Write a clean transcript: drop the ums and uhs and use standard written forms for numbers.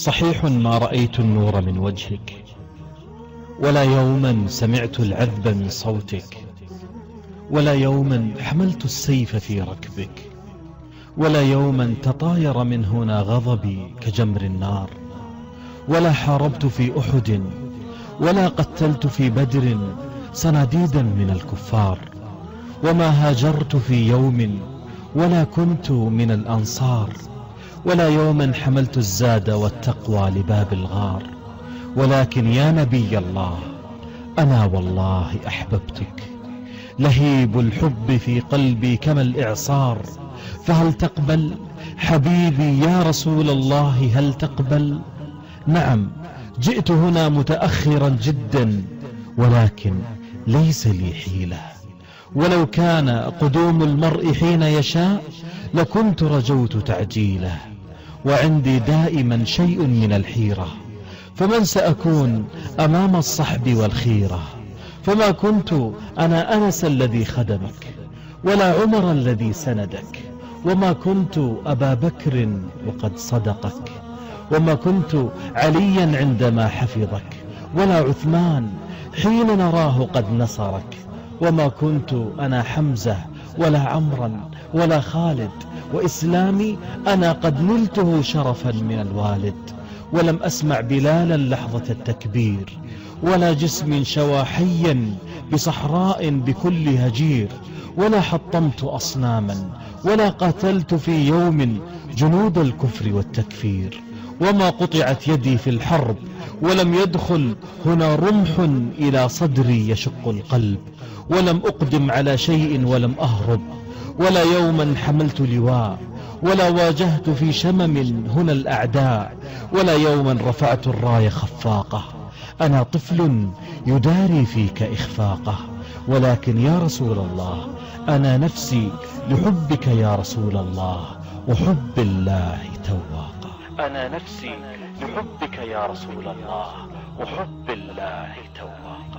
صحيح ما رأيت النور من وجهك، ولا يوما سمعت العذب من صوتك، ولا يوما حملت السيف في ركبك، ولا يوما تطاير من هنا غضبي كجمر النار، ولا حاربت في أحد، ولا قتلت في بدر صناديدا من الكفار، وما هاجرت في يوم، ولا كنت من الأنصار، ولا يوما حملت الزاد والتقوى لباب الغار. ولكن يا نبي الله، أنا والله أحببتك، لهيب الحب في قلبي كما الإعصار، فهل تقبل حبيبي يا رسول الله؟ هل تقبل؟ نعم، جئت هنا متأخرا جدا، ولكن ليس لي حيلة، ولو كان قدوم المرء حين يشاء لكنت رجوت تعجيله، وعندي دائما شيء من الحيرة، فمن سأكون أمام الصحب والخيرة؟ فما كنت أنا أنس الذي خدمك، ولا عمر الذي سندك، وما كنت أبا بكر وقد صدقك، وما كنت عليا عندما حفظك، ولا عثمان حين نراه قد نصرك، وما كنت أنا حمزة ولا عمرا ولا خالد، وإسلامي أنا قد نلته شرفا من الوالد، ولم أسمع بلالا لحظة التكبير، ولا جسم شوى حيا بصحراء بكل هجير، ولا حطمت أصناما، ولا قاتلت في يوم جنود الكفر والتكفير، وما قطعت يدي في الحرب، ولم يدخل هنا رمح إلى صدري يشق القلب، ولم أقدم على شيء ولم أهرب، ولا يوما حملت لواء، ولا واجهت في شمم هنا الأعداء، ولا يوما رفعت الراية خفاقة. أنا طفل يداري فيك إخفاقه، ولكن يا رسول الله أنا نفسي لحبك يا رسول الله، وحب الله تواقة. أنا نفسي لحبك يا رسول الله، وحب الله تواقة.